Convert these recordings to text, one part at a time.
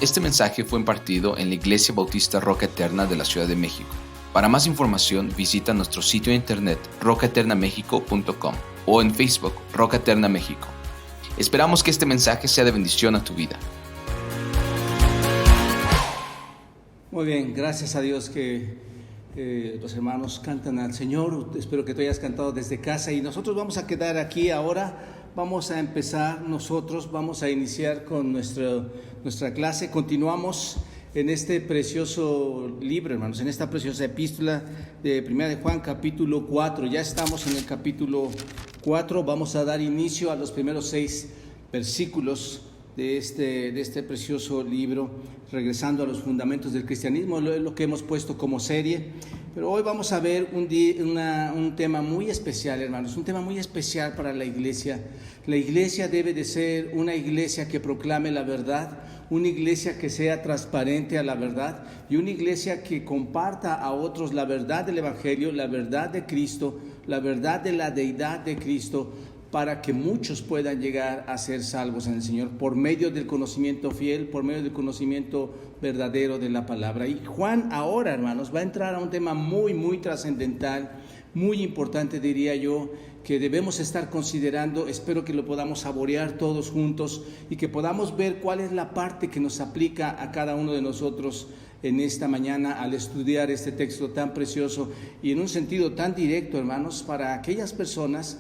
Este mensaje fue impartido en la Iglesia Bautista Roca Eterna de la Ciudad de México. Para más información visita nuestro sitio de internet rocaeternamexico.com o en Facebook Roca Eterna México. Esperamos que este mensaje sea de bendición a tu vida. Muy bien, gracias a Dios que los hermanos cantan al Señor. Espero que tú hayas cantado desde casa y nosotros vamos a quedar aquí ahora. Vamos a empezar vamos a iniciar con nuestra clase. Continuamos en este precioso libro, hermanos, en esta preciosa epístola de Primera de Juan, capítulo 4. Ya estamos en el capítulo 4. Vamos a dar inicio a los primeros 6 versículos de este precioso libro, regresando a los fundamentos del cristianismo, lo que hemos puesto como serie. Pero hoy vamos a ver un tema muy especial, hermanos, un tema muy especial para la iglesia. La iglesia debe de ser una iglesia que proclame la verdad, una iglesia que sea transparente a la verdad y una iglesia que comparta a otros la verdad del Evangelio, la verdad de Cristo, la verdad de la deidad de Cristo, para que muchos puedan llegar a ser salvos en el Señor por medio del conocimiento fiel, por medio del conocimiento verdadero de la palabra. Y Juan ahora, hermanos, va a entrar a un tema muy, muy trascendental, muy importante, diría yo, que debemos estar considerando. Espero que lo podamos saborear todos juntos y que podamos ver cuál es la parte que nos aplica a cada uno de nosotros en esta mañana al estudiar este texto tan precioso y en un sentido tan directo, hermanos, para aquellas personas,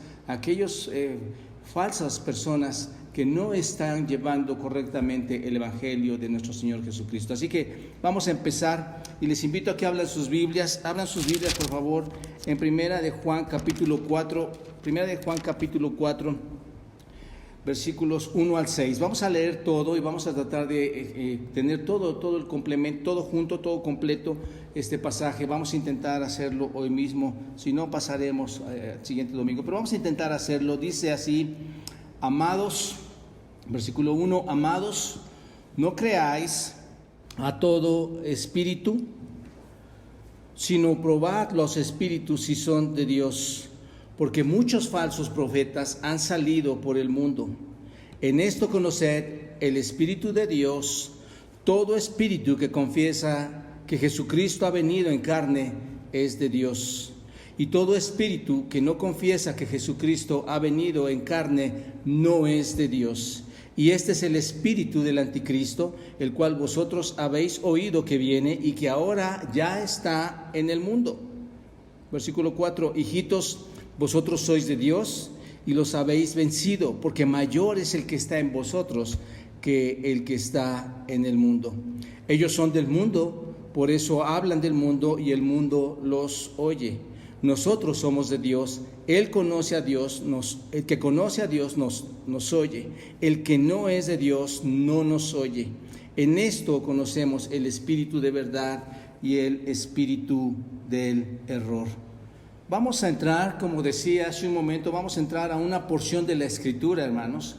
falsas personas que no están llevando correctamente el Evangelio de nuestro Señor Jesucristo. Así que vamos a empezar y les invito a que abran sus Biblias por favor en Primera de Juan capítulo 4, versículos 1 al 6. Vamos a leer todo y vamos a tratar de tener todo el complemento, todo junto, todo completo este pasaje. Vamos a intentar hacerlo hoy mismo, si no pasaremos al siguiente domingo, pero vamos a intentar hacerlo. Dice así: amados, versículo 1, amados, no creáis a todo espíritu, sino probad los espíritus si son de Dios, porque muchos falsos profetas han salido por el mundo. En esto conoced el Espíritu de Dios. Todo espíritu que confiesa que Jesucristo ha venido en carne es de Dios. Y todo espíritu que no confiesa que Jesucristo ha venido en carne no es de Dios. Y este es el espíritu del anticristo, el cual vosotros habéis oído que viene y que ahora ya está en el mundo. Versículo 4, hijitos, vosotros sois de Dios y los habéis vencido, porque mayor es el que está en vosotros que el que está en el mundo. Ellos son del mundo, por eso hablan del mundo y el mundo los oye. Nosotros somos de Dios, Él conoce a Dios, el que conoce a Dios nos oye, el que no es de Dios no nos oye. En esto conocemos el espíritu de verdad y el espíritu del error. Vamos a entrar, como decía hace un momento, vamos a entrar a una porción de la Escritura, hermanos,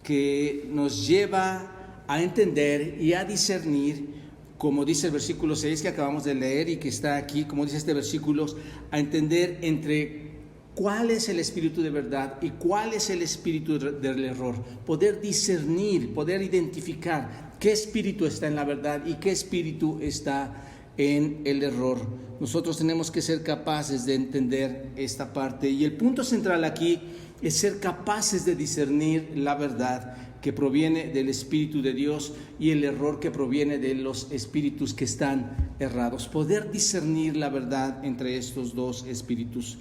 que nos lleva a entender y a discernir, como dice el versículo 6 que acabamos de leer y que está aquí, como dice este versículo, a entender entre cuál es el espíritu de verdad y cuál es el espíritu del error. Poder discernir, poder identificar qué espíritu está en la verdad y qué espíritu está en el error. Nosotros tenemos que ser capaces de entender esta parte y el punto central aquí es ser capaces de discernir la verdad que proviene del Espíritu de Dios y el error que proviene de los espíritus que están errados. Poder discernir la verdad entre estos dos espíritus.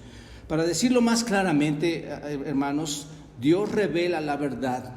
Para decirlo más claramente, hermanos, Dios revela la verdad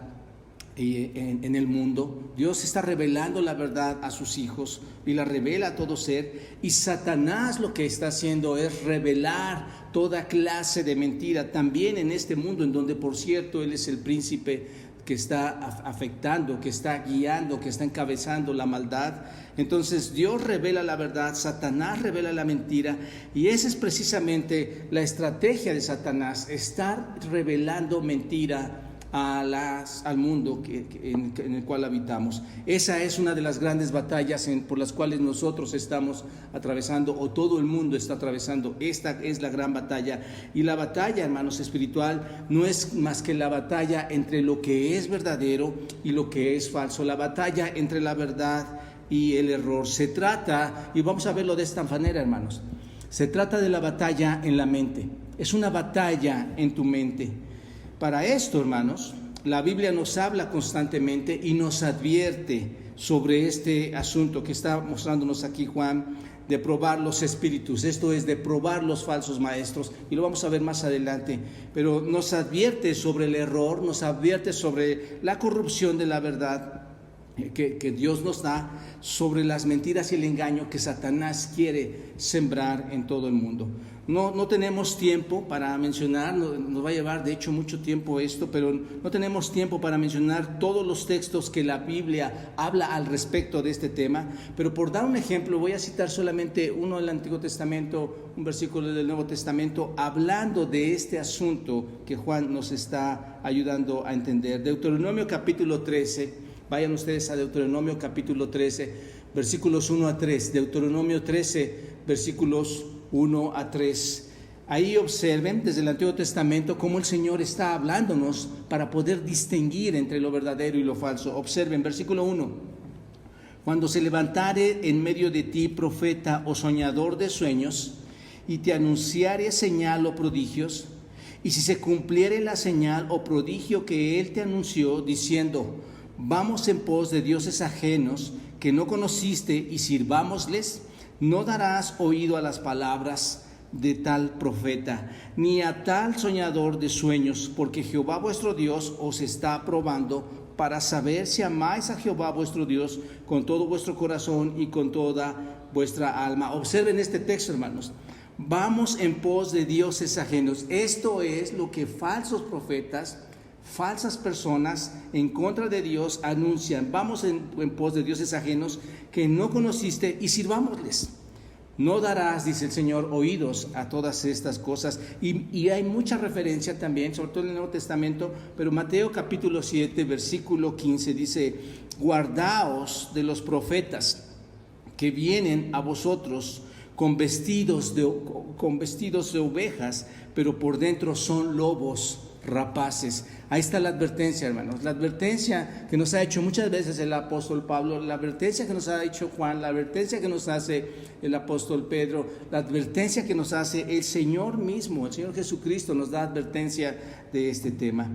en el mundo. Dios está revelando la verdad a sus hijos y la revela a todo ser, y Satanás lo que está haciendo es revelar toda clase de mentira también en este mundo, en donde por cierto Él es el príncipe que está afectando, que está guiando, que está encabezando la maldad. Entonces Dios revela la verdad, Satanás revela la mentira, y esa es precisamente la estrategia de Satanás, estar revelando mentira al mundo en el cual habitamos. Esa es una de las grandes batallas por las cuales nosotros estamos atravesando, o todo el mundo está atravesando. Esta es la gran batalla. Y la batalla, hermanos, espiritual no es más que la batalla entre lo que es verdadero y lo que es falso. La batalla entre la verdad y el error. Se trata, y vamos a verlo de esta manera, hermanos, se trata de la batalla en la mente. Es una batalla en tu mente. Para esto, hermanos, la Biblia nos habla constantemente y nos advierte sobre este asunto que está mostrándonos aquí Juan, de probar los espíritus. Esto es, de probar los falsos maestros, y lo vamos a ver más adelante. Pero nos advierte sobre el error, nos advierte sobre la corrupción de la verdad que Dios nos da, sobre las mentiras y el engaño que Satanás quiere sembrar en todo el mundo. No tenemos tiempo para mencionar, nos va a llevar de hecho mucho tiempo esto, pero no tenemos tiempo para mencionar todos los textos que la Biblia habla al respecto de este tema. Pero por dar un ejemplo, voy a citar solamente uno del Antiguo Testamento, un versículo del Nuevo Testamento, hablando de este asunto que Juan nos está ayudando a entender. Deuteronomio capítulo 13, vayan ustedes a Deuteronomio capítulo 13, versículos 1 a 3, Deuteronomio 13, versículos 1 a 3. Ahí observen desde el Antiguo Testamento cómo el Señor está hablándonos para poder distinguir entre lo verdadero y lo falso. Observen, versículo 1. Cuando se levantare en medio de ti profeta o soñador de sueños, y te anunciare señal o prodigios, y si se cumpliere la señal o prodigio que él te anunció, diciendo: vamos en pos de dioses ajenos que no conociste y sirvámosles, no darás oído a las palabras de tal profeta, ni a tal soñador de sueños, porque Jehová vuestro Dios os está probando para saber si amáis a Jehová vuestro Dios con todo vuestro corazón y con toda vuestra alma. Observen este texto, hermanos. Vamos en pos de dioses ajenos. Esto es lo que falsos profetas, falsas personas en contra de Dios anuncian. Vamos en pos de dioses ajenos que no conociste y sirvámosles. No darás, dice el Señor, oídos a todas estas cosas. Y hay mucha referencia también, sobre todo en el Nuevo Testamento, pero Mateo capítulo 7, versículo 15 dice: guardaos de los profetas que vienen a vosotros con vestidos de ovejas, pero por dentro son lobos rapaces. Ahí está la advertencia, hermanos, la advertencia que nos ha hecho muchas veces el apóstol Pablo, la advertencia que nos ha hecho Juan, la advertencia que nos hace el apóstol Pedro, la advertencia que nos hace el Señor mismo. El Señor Jesucristo nos da advertencia de este tema.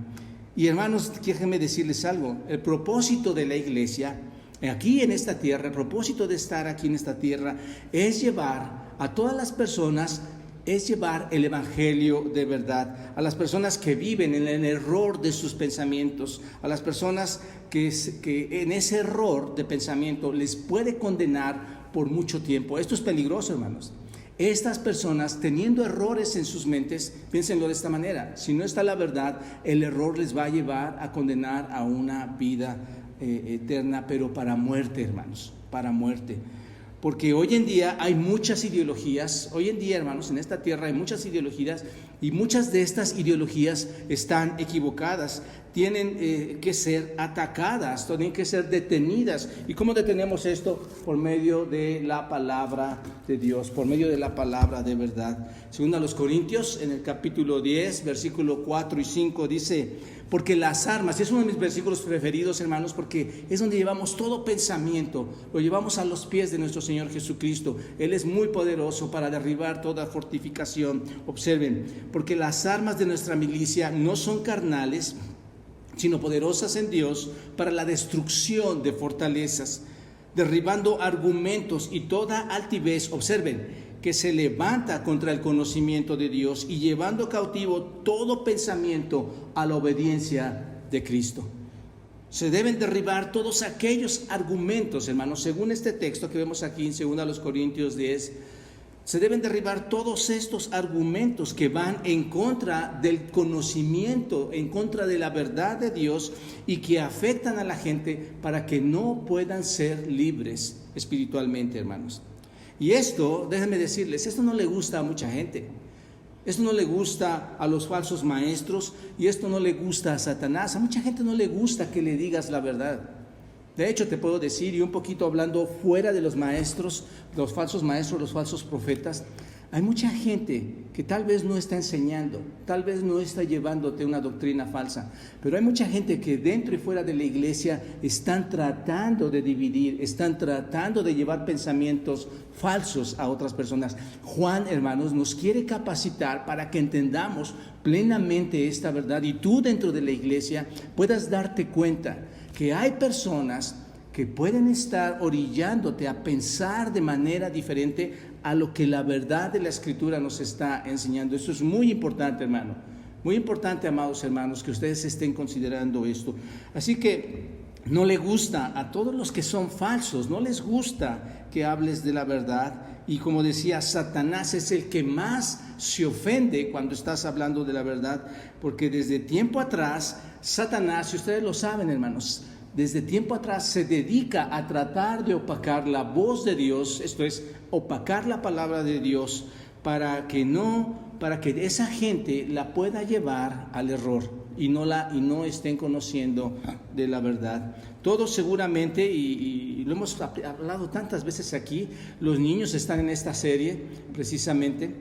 Y hermanos, déjenme decirles algo. El propósito de la iglesia aquí en esta tierra, el propósito de estar aquí en esta tierra es llevar a todas las personas, es llevar el evangelio de verdad a las personas que viven en el error de sus pensamientos, a las personas que en ese error de pensamiento les puede condenar por mucho tiempo. Esto es peligroso, hermanos. Estas personas, teniendo errores en sus mentes, piénsenlo de esta manera: si no está la verdad, el error les va a llevar a condenar a una vida eterna, pero para muerte, hermanos, para muerte. Porque hoy en día hay muchas ideologías, hoy en día, hermanos, en esta tierra hay muchas ideologías, y muchas de estas ideologías están equivocadas, tienen que ser atacadas, tienen que ser detenidas. ¿Y cómo detenemos esto? Por medio de la palabra de Dios, por medio de la palabra de verdad. Según a los Corintios, en el capítulo 10, versículo 4 y 5, dice: porque las armas, y es uno de mis versículos preferidos, hermanos, porque es donde llevamos todo pensamiento, lo llevamos a los pies de nuestro Señor Jesucristo. Él es muy poderoso para derribar toda fortificación. Observen: porque las armas de nuestra milicia no son carnales, sino poderosas en Dios para la destrucción de fortalezas, derribando argumentos y toda altivez, observen, que se levanta contra el conocimiento de Dios, y llevando cautivo todo pensamiento a la obediencia de Cristo. Se deben derribar todos aquellos argumentos, hermanos, según este texto que vemos aquí en 2 Corintios 10, se deben derribar todos estos argumentos que van en contra del conocimiento, en contra de la verdad de Dios, y que afectan a la gente para que no puedan ser libres espiritualmente, hermanos. Y esto, déjenme decirles, esto no le gusta a mucha gente. Esto no le gusta a los falsos maestros y esto no le gusta a Satanás. A mucha gente no le gusta que le digas la verdad. De hecho, te puedo decir, y un poquito hablando fuera de los maestros, los falsos maestros, los falsos profetas, hay mucha gente que tal vez no está enseñando, tal vez no está llevándote una doctrina falsa, pero hay mucha gente que dentro y fuera de la iglesia están tratando de dividir, están tratando de llevar pensamientos falsos a otras personas. Juan, hermanos, nos quiere capacitar para que entendamos plenamente esta verdad y tú dentro de la iglesia puedas darte cuenta que hay personas que pueden estar orillándote a pensar de manera diferente a lo que la verdad de la Escritura nos está enseñando. Eso es muy importante, hermano. Muy importante, amados hermanos, que ustedes estén considerando esto. Así que no le gusta a todos los que son falsos, no les gusta que hables de la verdad. Y como decía, Satanás es el que más se ofende cuando estás hablando de la verdad, porque desde tiempo atrás, Satanás, y ustedes lo saben, hermanos, desde tiempo atrás se dedica a tratar de opacar la voz de Dios, esto es, opacar la palabra de Dios, para que esa gente la pueda llevar al error y no estén conociendo de la verdad. Todos seguramente, y lo hemos hablado tantas veces aquí, los niños están en esta serie precisamente,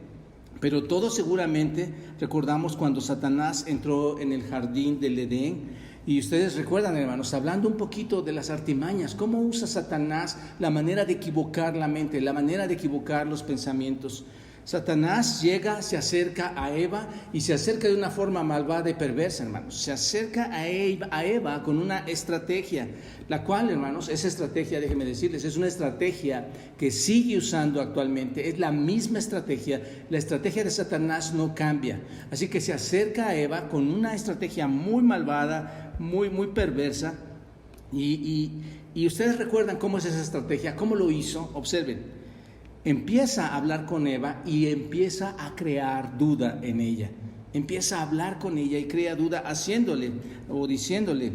pero todos seguramente recordamos cuando Satanás entró en el jardín del Edén. Y ustedes recuerdan, hermanos, hablando un poquito de las artimañas, cómo usa Satanás la manera de equivocar la mente, la manera de equivocar los pensamientos. Satanás llega, se acerca a Eva y se acerca de una forma malvada y perversa, hermanos. Se acerca a Eva con una estrategia, la cual, hermanos, esa estrategia, déjenme decirles, es una estrategia que sigue usando actualmente. Es la misma estrategia. La estrategia de Satanás no cambia. Así que se acerca a Eva con una estrategia muy malvada, muy perversa. Y ustedes recuerdan cómo es esa estrategia, cómo lo hizo. Observen. Empieza a hablar con Eva y empieza a crear duda en ella. Empieza a hablar con ella y crea duda haciéndole o diciéndole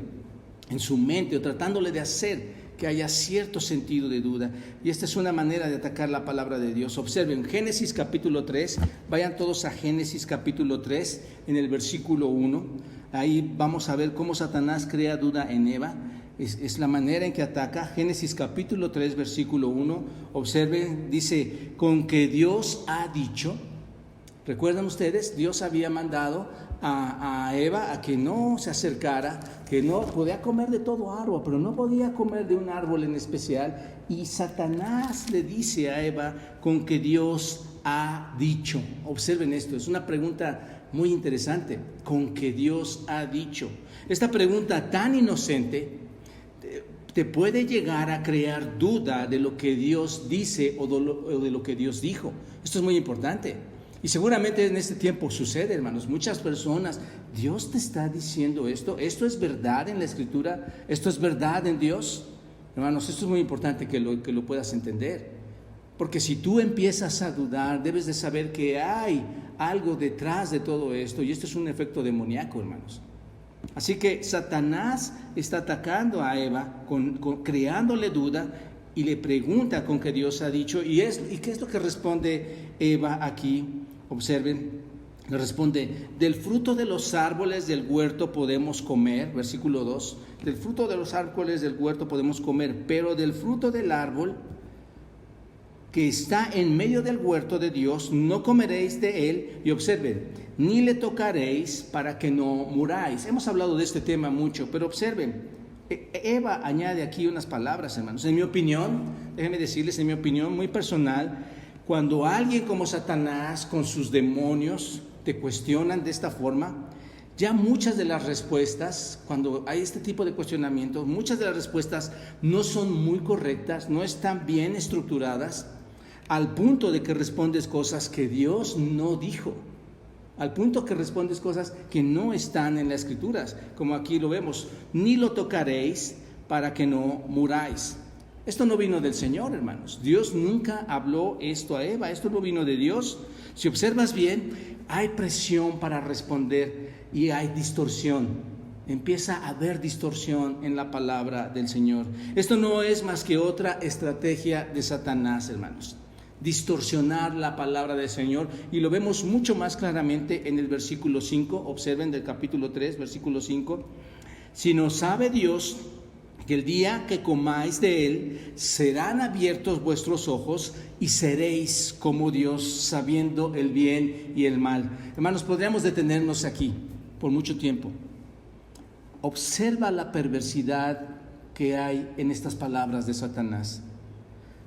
en su mente o tratándole de hacer que haya cierto sentido de duda. Y esta es una manera de atacar la palabra de Dios. Observen, Génesis capítulo 3, vayan todos a Génesis capítulo 3 en el versículo 1. Ahí vamos a ver cómo Satanás crea duda en Eva. Es la manera en que ataca. Génesis capítulo 3 versículo 1, observen, dice, con que Dios ha dicho. ¿Recuerdan ustedes? Dios había mandado a Eva a que no se acercara, que no podía comer de todo árbol, pero no podía comer de un árbol en especial. Y Satanás le dice a Eva, con que Dios ha dicho. Observen esto, es una pregunta muy interesante. Con que Dios ha dicho. Esta pregunta tan inocente te puede llegar a crear duda de lo que Dios dice o de lo que Dios dijo. Esto es muy importante. Y seguramente en este tiempo sucede, hermanos. Muchas personas, Dios te está diciendo esto. ¿Esto es verdad en la Escritura? ¿Esto es verdad en Dios? Hermanos, esto es muy importante que lo puedas entender. Porque si tú empiezas a dudar, debes de saber que hay algo detrás de todo esto. Y esto es un efecto demoníaco, hermanos. Así que Satanás está atacando a Eva, creándole duda, y le pregunta con qué Dios ha dicho. ¿Y qué es lo que responde Eva aquí? Observen, le responde, del fruto de los árboles del huerto podemos comer, versículo 2, del fruto de los árboles del huerto podemos comer, pero del fruto del árbol que está en medio del huerto de Dios, no comeréis de él, y observen, ni le tocaréis para que no muráis. Hemos hablado de este tema mucho, pero observen, Eva añade aquí unas palabras, hermanos. En mi opinión, déjenme decirles, en mi opinión muy personal, cuando alguien como Satanás con sus demonios te cuestionan de esta forma, ya muchas de las respuestas, cuando hay este tipo de cuestionamientos, muchas de las respuestas no son muy correctas, no están bien estructuradas, al punto de que respondes cosas que Dios no dijo, al punto que respondes cosas que no están en las Escrituras, como aquí lo vemos, ni lo tocaréis para que no muráis. Esto no vino del Señor, hermanos. Dios nunca habló esto a Eva, esto no vino de Dios. Si observas bien, hay presión para responder y hay distorsión. Empieza a haber distorsión en la palabra del Señor. Esto no es más que otra estrategia de Satanás, hermanos. distorsionar la palabra del Señor, y lo vemos mucho más claramente en el versículo 5, observen del capítulo 3, versículo 5, sino sabe Dios que el día que comáis de él, serán abiertos vuestros ojos y seréis como Dios, sabiendo el bien y el mal. Hermanos, podríamos detenernos aquí por mucho tiempo. Observa la perversidad que hay en estas palabras de Satanás.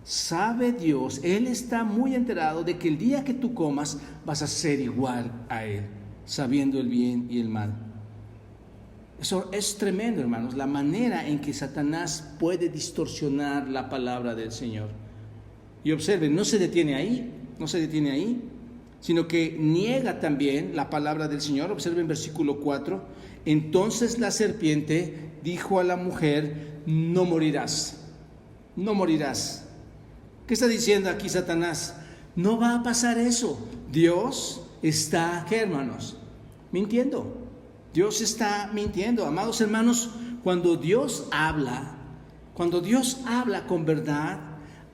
Sabe Dios, Él está muy enterado de que el día que tú comas vas a ser igual a Él, sabiendo el bien y el mal. Eso es tremendo, hermanos, la manera en que Satanás puede distorsionar la palabra del Señor. Y observen, no se detiene ahí, sino que niega también la palabra del Señor. Observen versículo 4, entonces la serpiente dijo a la mujer, no morirás. ¿Qué está diciendo aquí Satanás? No va a pasar eso. Dios está, ¿qué, hermanos? Mintiendo. Dios está mintiendo. Amados hermanos, cuando Dios habla con verdad,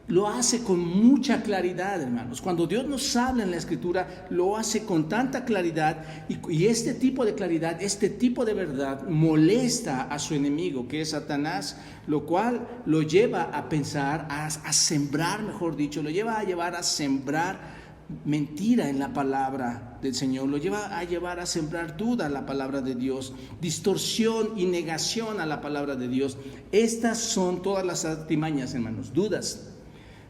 lo hace con mucha claridad, hermanos. Cuando Dios nos habla en la Escritura, lo hace con tanta claridad, y este tipo de claridad, este tipo de verdad molesta a su enemigo, que es Satanás, lo cual lo lleva a pensar, a sembrar, mejor dicho, lo lleva a llevar a sembrar mentira en la palabra del Señor, lo lleva a llevar a sembrar duda a la palabra de Dios, distorsión y negación a la palabra de Dios. Estas son todas las artimañas, hermanos. Dudas,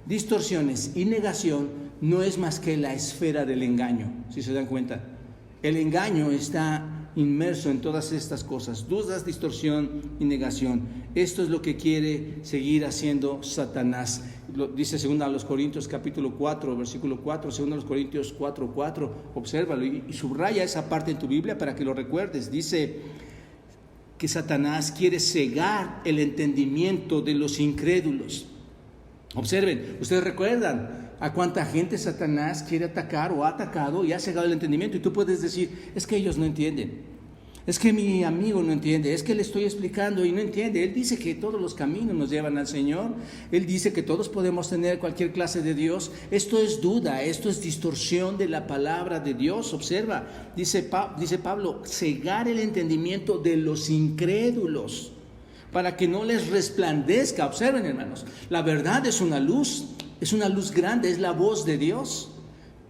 distorsiones y negación no es más que la esfera del engaño, si se dan cuenta. El engaño está inmerso en todas estas cosas: dudas, distorsión y negación. Esto es lo que quiere seguir haciendo Satanás. Lo dice 2 Corintios capítulo 4, versículo 4, 2 Corintios 4, 4, obsérvalo y subraya esa parte en tu Biblia para que lo recuerdes. Dice que Satanás quiere cegar el entendimiento de los incrédulos. Observen, ustedes recuerdan a cuánta gente Satanás quiere atacar o ha atacado y ha cegado el entendimiento, y tú puedes decir, es que ellos no entienden, es que mi amigo no entiende, es que le estoy explicando y no entiende. Él dice que todos los caminos nos llevan al Señor, Él dice que todos podemos tener cualquier clase de Dios. Esto es duda, esto es distorsión de la palabra de Dios. Observa, dice Pablo, cegar el entendimiento de los incrédulos para que no les resplandezca. Observen, hermanos, la verdad es una luz grande, es la voz de Dios.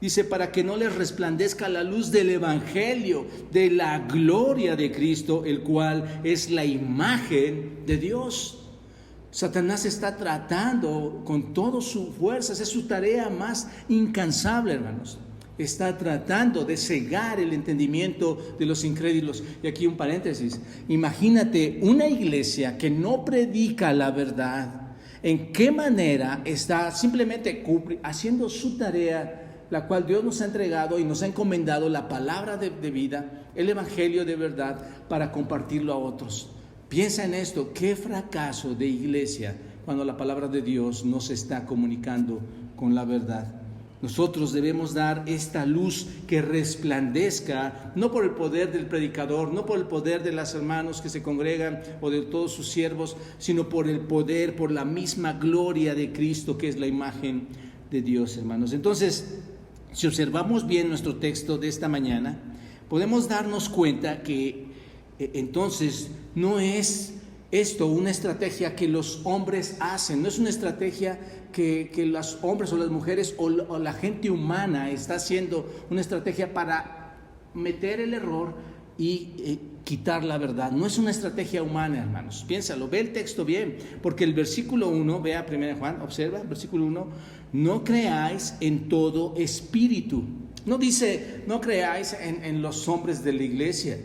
Dice, para que no les resplandezca la luz del Evangelio, de la gloria de Cristo, el cual es la imagen de Dios. Satanás está tratando con toda su fuerza, es su tarea más incansable, hermanos. Está tratando de cegar el entendimiento de los incrédulos. Y aquí un paréntesis, imagínate una iglesia que no predica la verdad. ¿En qué manera está simplemente haciendo su tarea, la cual Dios nos ha entregado y nos ha encomendado, la palabra de vida, el evangelio de verdad, para compartirlo a otros? Piensa en esto, qué fracaso de iglesia cuando la palabra de Dios no se está comunicando con la verdad. Nosotros debemos dar esta luz que resplandezca, no por el poder del predicador, no por el poder de los hermanos que se congregan o de todos sus siervos, sino por el poder, por la misma gloria de Cristo, que es la imagen de Dios, hermanos. Entonces, si observamos bien nuestro texto de esta mañana, podemos darnos cuenta que entonces no es esto una estrategia que los hombres hacen, no es una estrategia que los hombres o las mujeres o la gente humana está haciendo, una estrategia para meter el error y quitar la verdad. No es una estrategia humana, hermanos. Piénsalo, ve el texto bien, porque el versículo 1, vea 1 Juan, observa, versículo 1, no creáis en todo espíritu. No dice, no creáis en los hombres de la iglesia.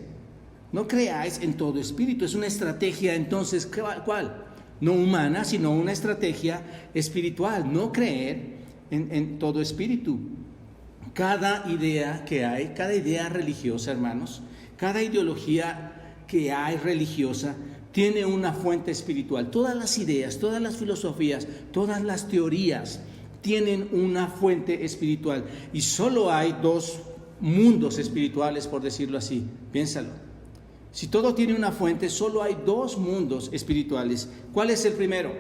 No creáis en todo espíritu. Es una estrategia, entonces, ¿cuál? No humana, sino una estrategia espiritual. No creer en todo espíritu. Cada idea que hay, cada idea religiosa, hermanos, cada ideología que hay religiosa tiene una fuente espiritual. Todas las ideas, todas las filosofías, todas las teorías tienen una fuente espiritual. Y solo hay dos mundos espirituales, por decirlo así. Piénsalo. Si todo tiene una fuente, solo hay dos mundos espirituales. ¿Cuál es el primero?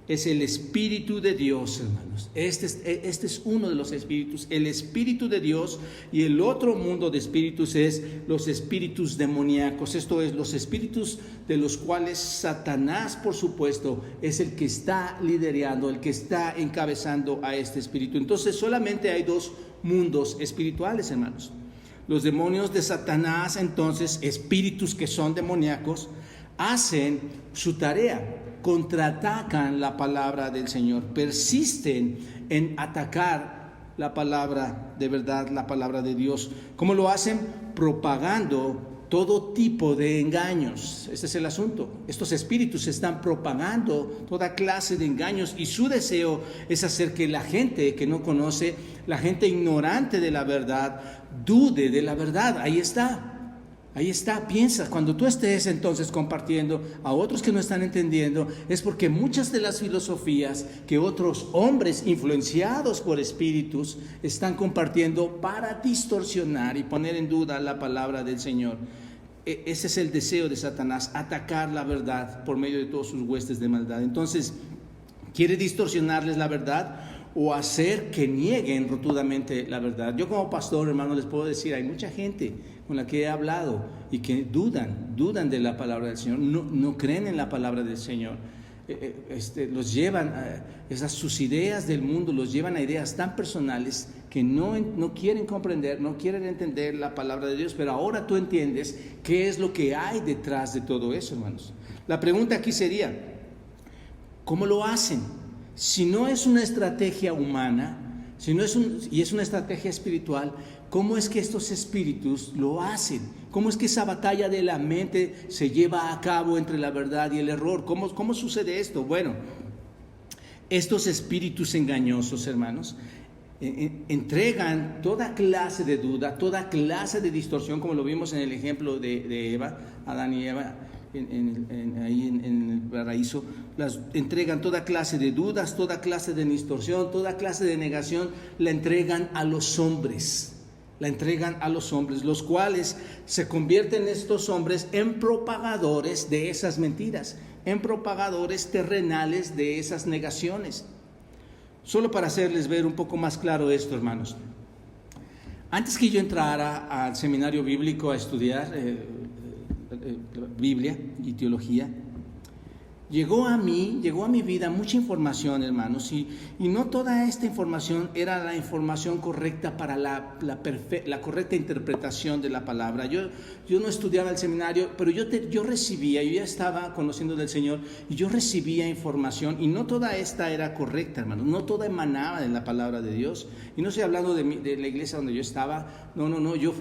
es el Espíritu de Dios, hermanos. Este es uno de los espíritus, el Espíritu de Dios, y el otro mundo de espíritus es los espíritus demoníacos. Esto es, los espíritus de los cuales Satanás, por supuesto, es el que está liderando, el que está encabezando a este espíritu. Entonces, solamente hay dos mundos espirituales, hermanos. Los demonios de Satanás, entonces, espíritus que son demoníacos, hacen su tarea, contraatacan la palabra del Señor, persisten en atacar la palabra de verdad, la palabra de Dios. ¿Cómo lo hacen? Propagando todo tipo de engaños. Este es el asunto. Estos espíritus están propagando toda clase de engaños, y su deseo es hacer que la gente que no conoce, la gente ignorante de la verdad, dude de la verdad. Ahí está. Piensa, cuando tú estés entonces compartiendo a otros que no están entendiendo, es porque muchas de las filosofías que otros hombres influenciados por espíritus están compartiendo para distorsionar y poner en duda la palabra del Señor. Ese es el deseo de Satanás, atacar la verdad por medio de todos sus huestes de maldad. Entonces, quiere distorsionarles la verdad o hacer que nieguen rotundamente la verdad. Yo como pastor, hermano, les puedo decir, hay mucha gente con la que he hablado y que dudan de la palabra del Señor, no creen en la palabra del Señor. Los llevan, sus ideas del mundo los llevan a ideas tan personales que no quieren comprender, no quieren entender la palabra de Dios. Pero ahora tú entiendes qué es lo que hay detrás de todo eso, hermanos. La pregunta aquí sería, ¿cómo lo hacen? Si no es una estrategia humana, y es una estrategia espiritual, ¿cómo es que estos espíritus lo hacen? ¿Cómo es que esa batalla de la mente se lleva a cabo entre la verdad y el error? ¿Cómo sucede esto? Bueno, estos espíritus engañosos, hermanos, entregan toda clase de duda, toda clase de distorsión, como lo vimos en el ejemplo de Eva, Adán y Eva, ahí en el paraíso. Las entregan toda clase de dudas, toda clase de distorsión, toda clase de negación, la entregan a los hombres. Los cuales se convierten estos hombres en propagadores de esas mentiras, en propagadores terrenales de esas negaciones. Solo para hacerles ver un poco más claro esto, hermanos. Antes que yo entrara al seminario bíblico a estudiar Biblia y teología, llegó a mi vida mucha información, hermanos, y no toda esta información era la información correcta para la correcta interpretación de la palabra. Yo no estudiaba el seminario, pero yo recibía, yo ya estaba conociendo del Señor, y yo recibía información, y no toda esta era correcta, hermanos, no toda emanaba de la palabra de Dios. Y no estoy hablando de la iglesia donde yo estaba, no, yo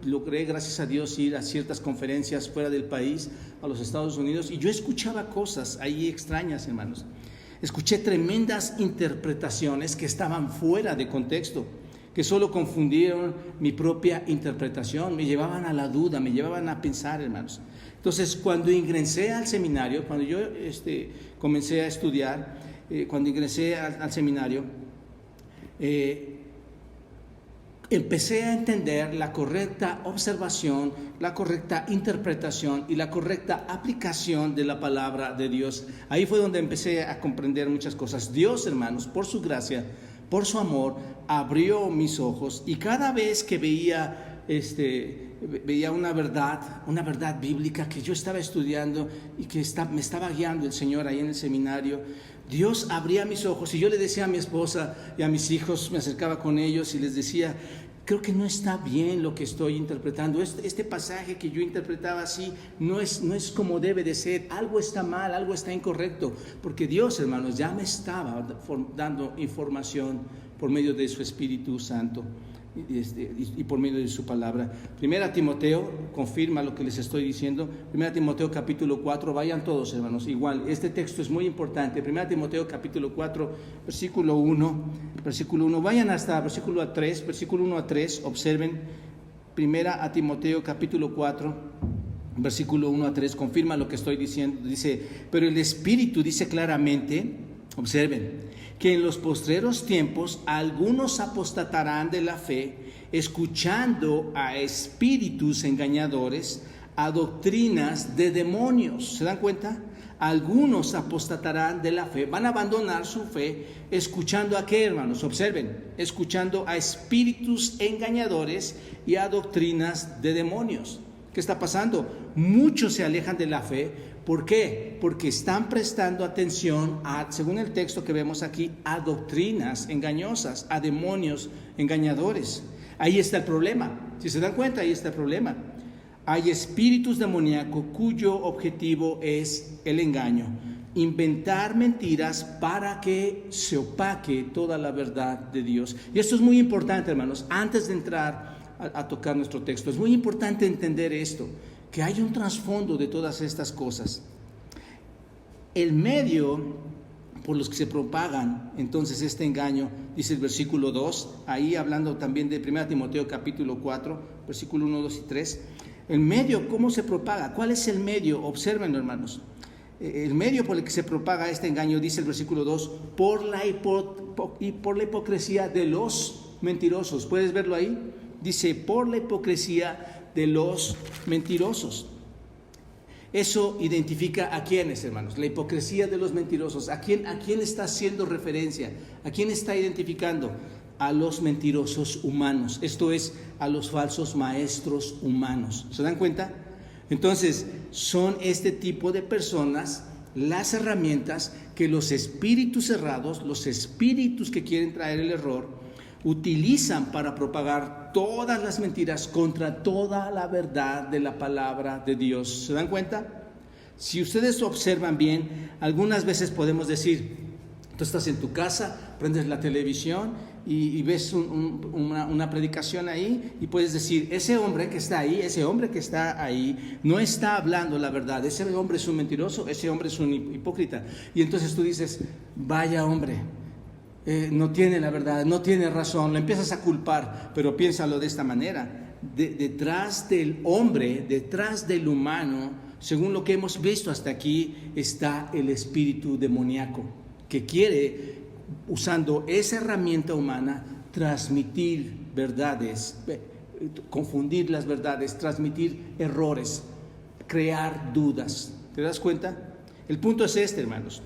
logré, gracias a Dios, ir a ciertas conferencias fuera del país, a los Estados Unidos, y yo escuchaba cosas ahí extrañas, hermanos. Escuché tremendas interpretaciones que estaban fuera de contexto, que solo confundieron mi propia interpretación, me llevaban a la duda, me llevaban a pensar, hermanos. Entonces, cuando ingresé al seminario, cuando yo comencé a estudiar, cuando ingresé al seminario, empecé a entender la correcta observación, la correcta interpretación y la correcta aplicación de la palabra de Dios. Ahí fue donde empecé a comprender muchas cosas. Dios, hermanos, por su gracia, por su amor, abrió mis ojos, y cada vez que veía una verdad bíblica que yo estaba estudiando y que me estaba guiando el Señor ahí en el seminario, Dios abría mis ojos, y yo le decía a mi esposa y a mis hijos, me acercaba con ellos y les decía, creo que no está bien lo que estoy interpretando, este pasaje que yo interpretaba así no es como debe de ser, algo está mal, algo está incorrecto, porque Dios, hermanos, ya me estaba dando información por medio de su Espíritu Santo y por medio de su palabra. Primera Timoteo confirma lo que les estoy diciendo. Primera Timoteo capítulo 4, vayan todos, hermanos, igual, este texto es muy importante. Primera Timoteo capítulo 4, versículo 1, vayan hasta versículo 1 a 3, observen. Primera Timoteo capítulo 4, versículo 1 a 3, confirma lo que estoy diciendo. Dice, pero el Espíritu dice claramente, observen, que en los postreros tiempos algunos apostatarán de la fe, escuchando a espíritus engañadores, a doctrinas de demonios. ¿Se dan cuenta? Algunos apostatarán de la fe, van a abandonar su fe, escuchando a qué, hermanos, observen, escuchando a espíritus engañadores y a doctrinas de demonios. ¿Qué está pasando? Muchos se alejan de la fe. ¿Por qué? Porque están prestando atención a, según el texto que vemos aquí, a doctrinas engañosas, a demonios engañadores. Ahí está el problema. Si se dan cuenta, ahí está el problema. Hay espíritus demoníacos cuyo objetivo es el engaño, inventar mentiras para que se opaque toda la verdad de Dios. Y esto es muy importante, hermanos, antes de entrar a tocar nuestro texto. Es muy importante entender esto, que hay un trasfondo de todas estas cosas. El medio por los que se propagan entonces este engaño, dice el versículo 2, ahí hablando también de 1 Timoteo capítulo 4, versículo 1, 2 y 3. El medio, ¿cómo se propaga? ¿Cuál es el medio? Obsérvenlo, hermanos. El medio por el que se propaga este engaño, dice el versículo 2, por la hipocresía de los mentirosos. ¿Puedes verlo ahí? Dice, por la hipocresía de los mentirosos. Eso identifica a quiénes, hermanos. La hipocresía de los mentirosos. ¿A quién está haciendo referencia? ¿A quién está identificando? A los mentirosos humanos. Esto es, a los falsos maestros humanos. ¿Se dan cuenta? Entonces, son este tipo de personas las herramientas que los espíritus cerrados, los espíritus que quieren traer el error, utilizan para propagar todas las mentiras contra toda la verdad de la palabra de Dios. ¿Se dan cuenta? Si ustedes observan bien, algunas veces podemos decir, tú estás en tu casa, prendes la televisión y ves una predicación ahí y puedes decir, ese hombre que está ahí, no está hablando la verdad, ese hombre es un mentiroso, ese hombre es un hipócrita. Y entonces tú dices, vaya hombre, no tiene la verdad, no tiene razón, lo empiezas a culpar, pero piénsalo de esta manera, detrás del hombre, detrás del humano, según lo que hemos visto hasta aquí, está el espíritu demoníaco, que quiere, usando esa herramienta humana, transmitir verdades, confundir las verdades, transmitir errores, crear dudas. ¿Te das cuenta? El punto es este, hermanos.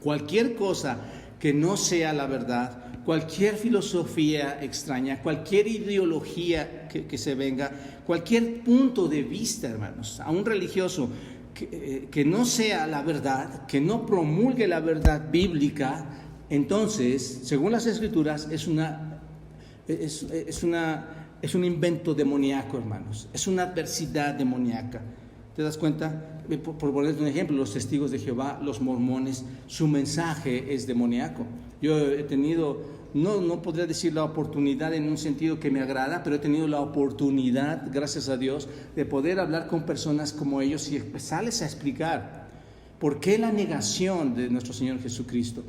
Cualquier cosa que no sea la verdad, cualquier filosofía extraña, cualquier ideología que se venga, cualquier punto de vista, hermanos, a un religioso que no sea la verdad, que no promulgue la verdad bíblica, entonces, según las Escrituras, es un invento demoníaco, hermanos. Es una adversidad demoníaca. ¿Te das cuenta? Por poner un ejemplo, los testigos de Jehová, los mormones, su mensaje es demoníaco. Yo he tenido, no podría decir la oportunidad en un sentido que me agrada, pero he tenido la oportunidad, gracias a Dios, de poder hablar con personas como ellos y empezarles a explicar por qué la negación de nuestro Señor Jesucristo.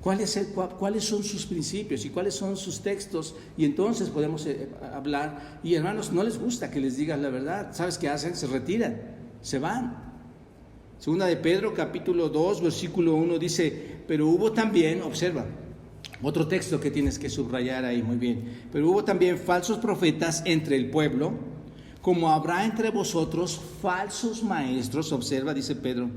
¿Cuáles son sus principios y cuáles son sus textos? Y entonces podemos hablar. Y hermanos, no les gusta que les digas la verdad. ¿Sabes qué hacen? Se retiran, se van. Segunda de Pedro, capítulo 2, versículo 1 dice, pero hubo también, observa, otro texto que tienes que subrayar ahí, muy bien. Pero hubo también falsos profetas entre el pueblo, como habrá entre vosotros falsos maestros, observa, dice Pedro,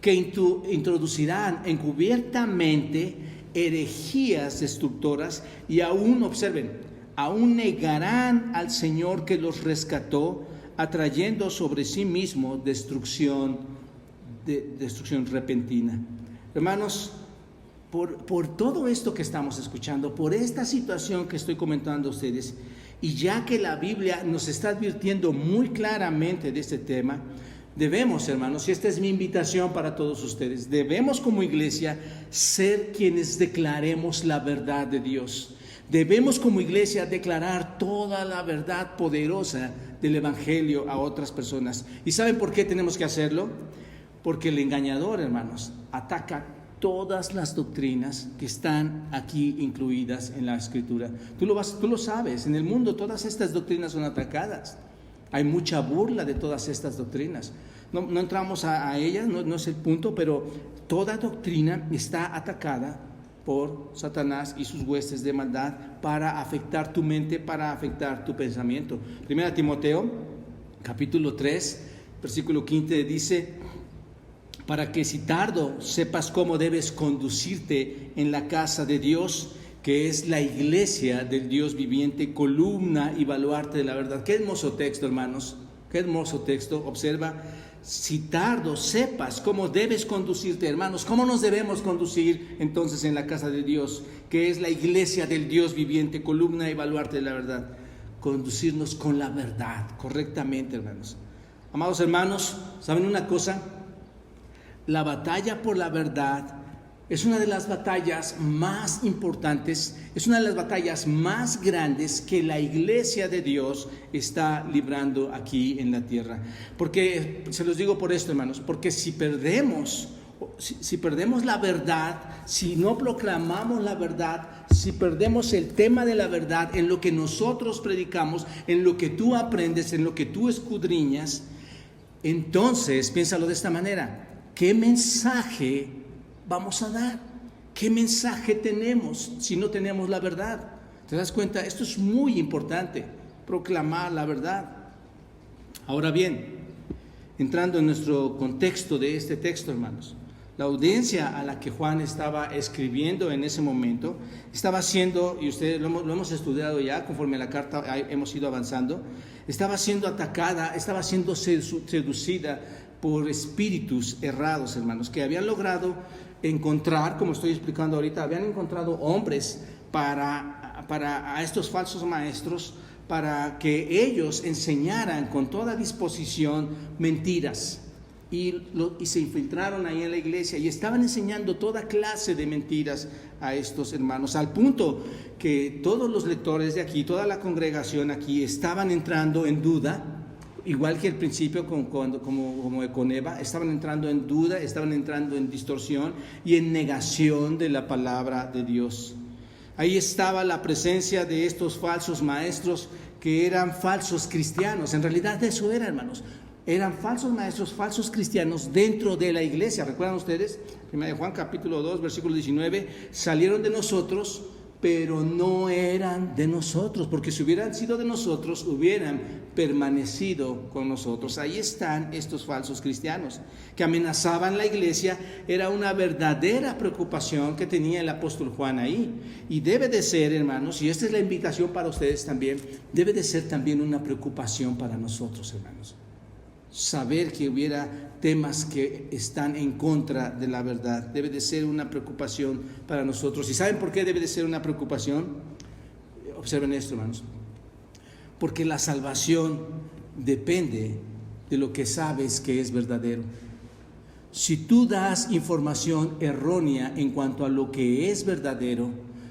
que introducirán encubiertamente herejías destructoras y aún, observen, aún negarán al Señor que los rescató, atrayendo sobre sí mismo destrucción repentina. Hermanos, por todo esto que estamos escuchando, por esta situación que estoy comentando a ustedes, y ya que la Biblia nos está advirtiendo muy claramente de este tema, debemos, hermanos, y esta es mi invitación para todos ustedes, debemos como iglesia ser quienes declaremos la verdad de Dios. Debemos como iglesia declarar toda la verdad poderosa del Evangelio a otras personas. ¿Y saben por qué tenemos que hacerlo? Porque el engañador, hermanos, ataca todas las doctrinas que están aquí incluidas en la Escritura. Tú lo sabes, en el mundo todas estas doctrinas son atacadas. Hay mucha burla de todas estas doctrinas. No entramos a ellas, no es el punto, pero toda doctrina está atacada por Satanás y sus huestes de maldad para afectar tu mente, para afectar tu pensamiento. 1 Timoteo, capítulo 3, versículo 15 dice, para que si tardo sepas cómo debes conducirte en la casa de Dios, que es la iglesia del Dios viviente, columna y baluarte de la verdad. Qué hermoso texto, hermanos, qué hermoso texto. Observa, si tardo sepas cómo debes conducirte, hermanos. ¿Cómo nos debemos conducir entonces en la casa de Dios, que es la iglesia del Dios viviente, columna y baluarte de la verdad? Conducirnos con la verdad, correctamente, hermanos. Amados hermanos, ¿saben una cosa? La batalla por la verdad es una de las batallas más importantes, es una de las batallas más grandes que la iglesia de Dios está librando aquí en la tierra. Porque, se los digo por esto, hermanos, porque si perdemos la verdad, si no proclamamos la verdad, si perdemos el tema de la verdad en lo que nosotros predicamos, en lo que tú aprendes, en lo que tú escudriñas, entonces piénsalo de esta manera: ¿qué mensaje vamos a dar? ¿Qué mensaje tenemos si no tenemos la verdad? ¿Te das cuenta? Esto es muy importante, proclamar la verdad. Ahora bien, entrando en nuestro contexto de este texto, hermanos, la audiencia a la que Juan estaba escribiendo en ese momento estaba siendo, y ustedes lo hemos estudiado ya conforme a la carta hemos ido avanzando, estaba siendo atacada, estaba siendo seducida por espíritus errados, hermanos, que habían logrado encontrar, como estoy explicando ahorita, habían encontrado hombres para estos falsos maestros, para que ellos enseñaran con toda disposición mentiras. Y se infiltraron ahí en la iglesia y estaban enseñando toda clase de mentiras a estos hermanos, al punto que todos los lectores de aquí, toda la congregación aquí, estaban entrando en duda, igual que al principio como con Eva, estaban entrando en duda, estaban entrando en distorsión y en negación de la palabra de Dios. Ahí estaba la presencia de estos falsos maestros que eran falsos cristianos. En realidad eso era, hermanos. Eran falsos maestros, falsos cristianos dentro de la iglesia. ¿Recuerdan ustedes? 1 Juan capítulo 2, versículo 19. Salieron de nosotros, pero no eran de nosotros, porque si hubieran sido de nosotros, hubieran permanecido con nosotros. Ahí están estos falsos cristianos que amenazaban la iglesia. Era una verdadera preocupación que tenía el apóstol Juan ahí. Y debe de ser, hermanos, y esta es la invitación para ustedes también, debe de ser también una preocupación para nosotros, hermanos. Saber que hubiera temas que están en contra de la verdad debe de ser una preocupación para nosotros. ¿Y saben por qué debe de ser una preocupación? Observen esto, hermanos. Porque la salvación depende de lo que sabes que es verdadero. Si tú das información errónea en cuanto a lo que es verdadero,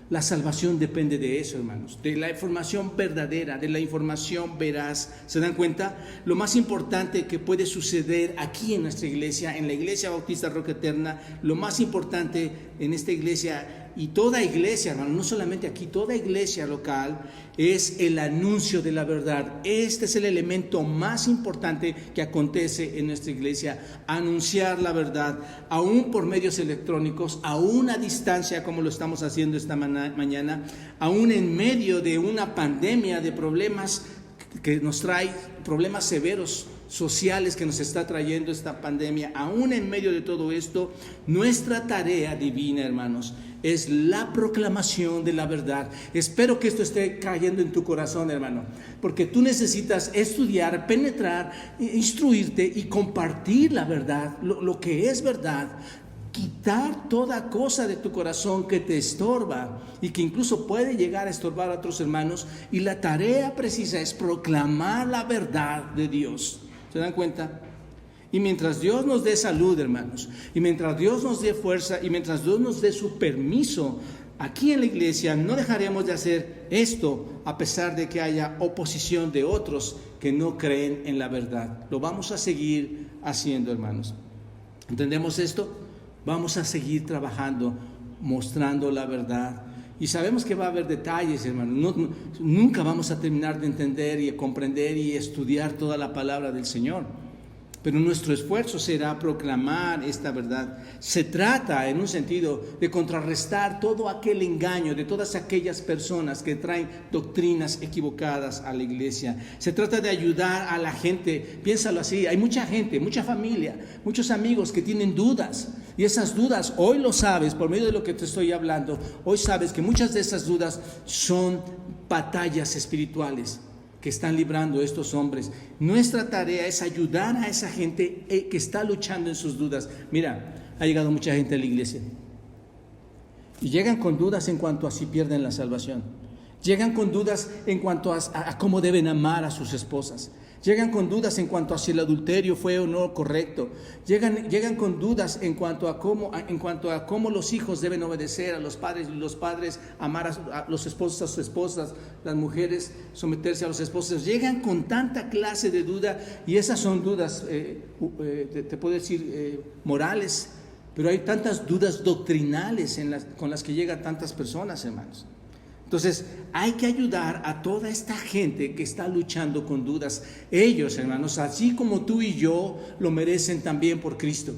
la salvación depende de eso, hermanos, de la información verdadera, de la información veraz. ¿Se dan cuenta? Lo más importante que puede suceder aquí en nuestra iglesia, en la Iglesia Bautista Roca Eterna, lo más importante en esta iglesia y toda iglesia, hermano, no solamente aquí, toda iglesia local, es el anuncio de la verdad. Este es el elemento más importante que acontece en nuestra iglesia: anunciar la verdad, aún por medios electrónicos, aún a distancia como lo estamos haciendo esta mañana, aún en medio de una pandemia de problemas que nos trae, problemas severos sociales que nos está trayendo esta pandemia. Aún en medio de todo esto, nuestra tarea divina, hermanos, es la proclamación de la verdad. Espero que esto esté cayendo en tu corazón, hermano, porque tú necesitas estudiar, penetrar, instruirte y compartir la verdad, lo que es verdad. Quitar toda cosa de tu corazón que te estorba y que incluso puede llegar a estorbar a otros hermanos. Y la tarea precisa es proclamar la verdad de Dios. ¿Se dan cuenta? Y mientras Dios nos dé salud, hermanos, y mientras Dios nos dé fuerza, y mientras Dios nos dé su permiso, aquí en la iglesia no dejaremos de hacer esto, a pesar de que haya oposición de otros que no creen en la verdad. Lo vamos a seguir haciendo, hermanos. ¿Entendemos esto? Vamos a seguir trabajando, mostrando la verdad. Y sabemos que va a haber detalles, hermanos. Nunca vamos a terminar de entender y comprender y estudiar toda la palabra del Señor. pero nuestro esfuerzo será proclamar esta verdad. Se trata, en un sentido, de contrarrestar todo aquel engaño de todas aquellas personas que traen doctrinas equivocadas a la iglesia. Se trata de ayudar a la gente. Piénsalo así, hay mucha gente, mucha familia, muchos amigos que tienen dudas. Y esas dudas, hoy lo sabes, por medio de lo que te estoy hablando, hoy sabes que muchas de esas dudas son batallas espirituales que están librando estos hombres. Nuestra tarea es ayudar a esa gente que está luchando en sus dudas. Mira, ha llegado mucha gente a la iglesia y llegan con dudas en cuanto a si pierden la salvación. Llegan con dudas en cuanto a cómo deben amar a sus esposas. Llegan con dudas en cuanto a si el adulterio fue o no correcto. Llegan con dudas en cuanto a cómo los hijos deben obedecer a los padres, y los padres amar a los esposos a sus esposas, las mujeres someterse a los esposos. Llegan con tanta clase de duda, y esas son dudas, te puedo decir, morales, pero hay tantas dudas doctrinales con las que llegan tantas personas, hermanos. Entonces, hay que ayudar a toda esta gente que está luchando con dudas. Ellos, hermanos, así como tú y yo, lo merecen también por Cristo.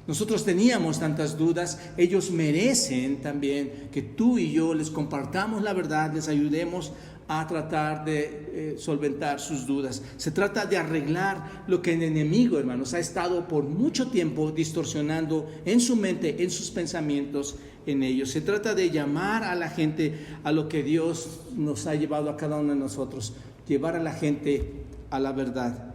Nosotros teníamos tantas dudas, ellos merecen también que tú y yo les compartamos la verdad, les ayudemos a tratar de solventar sus dudas. Se trata de arreglar lo que el enemigo, hermanos, ha estado por mucho tiempo distorsionando en su mente, en sus pensamientos, en ellos. Se trata de llamar a la gente a lo que Dios nos ha llevado a cada uno de nosotros, llevar a la gente a la verdad.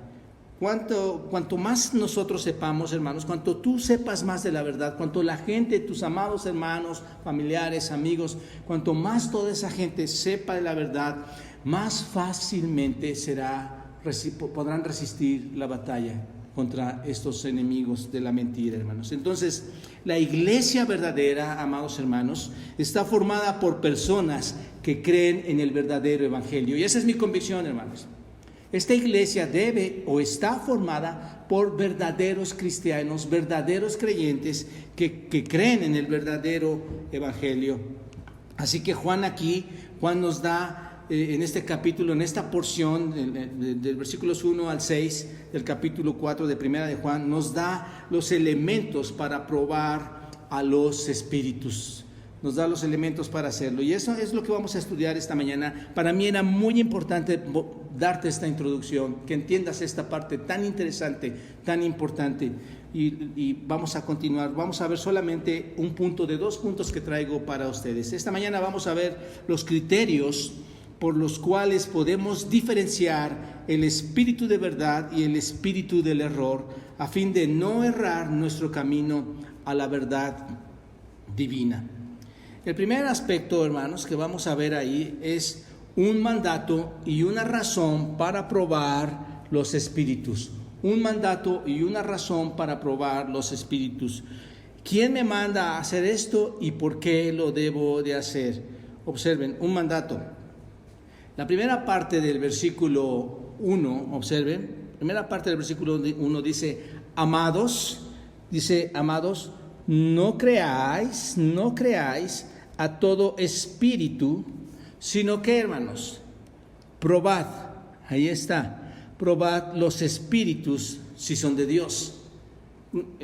Cuanto más nosotros sepamos, hermanos, cuanto tú sepas más de la verdad, cuanto la gente, tus amados hermanos, familiares, amigos, cuanto más toda esa gente sepa de la verdad, más fácilmente podrán resistir la batalla contra estos enemigos de la mentira, hermanos. Entonces, la iglesia verdadera, amados hermanos, está formada por personas que creen en el verdadero evangelio. Y esa es mi convicción, hermanos. Esta iglesia debe o está formada por verdaderos cristianos, verdaderos creyentes que creen en el verdadero evangelio. Así que Juan nos da en este capítulo, en esta porción del versículos 1 al 6 del capítulo 4 de Primera de Juan, nos da los elementos para probar a los espíritus. Nos da los elementos para hacerlo. Y eso es lo que vamos a estudiar esta mañana. Para mí era muy importante darte esta introducción, que entiendas esta parte tan interesante, tan importante. Y vamos a continuar. Vamos a ver solamente un punto de 2 puntos que traigo para ustedes. Esta mañana vamos a ver los criterios por los cuales podemos diferenciar el espíritu de verdad y el espíritu del error, a fin de no errar nuestro camino a la verdad divina. El primer aspecto, hermanos, que vamos a ver ahí es un mandato y una razón para probar los espíritus. Un mandato y una razón para probar los espíritus. ¿Quién me manda a hacer esto y por qué lo debo de hacer? Observen, un mandato. La primera parte del versículo 1, observen, primera parte del versículo 1 dice, amados, no creáis a todo espíritu, sino que, hermanos, probad, ahí está, probad los espíritus si son de Dios.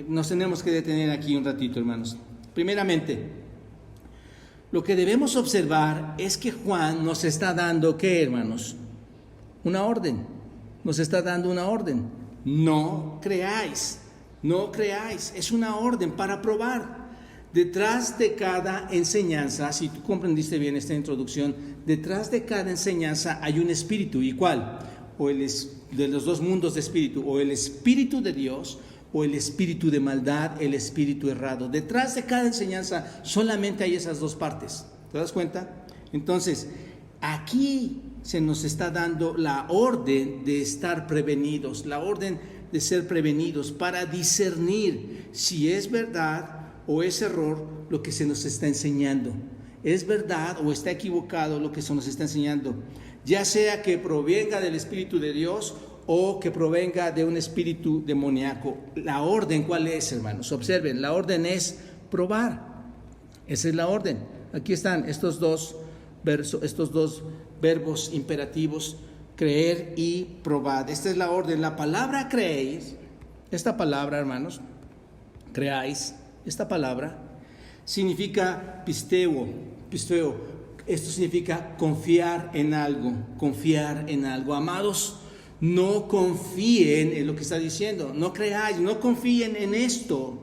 Nos tenemos que detener aquí un ratito, hermanos. Primeramente, lo que debemos observar es que Juan nos está dando, ¿qué, hermanos? Una orden. Nos está dando una orden. No creáis. Es una orden para probar. Detrás de cada enseñanza, si tú comprendiste bien esta introducción, detrás de cada enseñanza hay un espíritu. ¿Y cuál? O de los dos mundos de espíritu, o el espíritu de Dios, o el espíritu de maldad, el espíritu errado. Detrás de cada enseñanza solamente hay esas dos partes. ¿Te das cuenta? Entonces, aquí se nos está dando la orden de estar prevenidos, la orden de ser prevenidos para discernir si es verdad o es error lo que se nos está enseñando. ¿Es verdad o está equivocado lo que se nos está enseñando? Ya sea que provenga del Espíritu de Dios o que provenga de un espíritu demoníaco. La orden, ¿cuál es, hermanos? Observen, la orden es probar. Esa es la orden. Aquí están estos dos verbos imperativos, creer y probar. Esta es la orden. La palabra creer Esta palabra, hermanos, creáis, esta palabra significa pisteo. Esto significa confiar en algo. Amados, no confíen en lo que está diciendo, no creáis, no confíen en esto.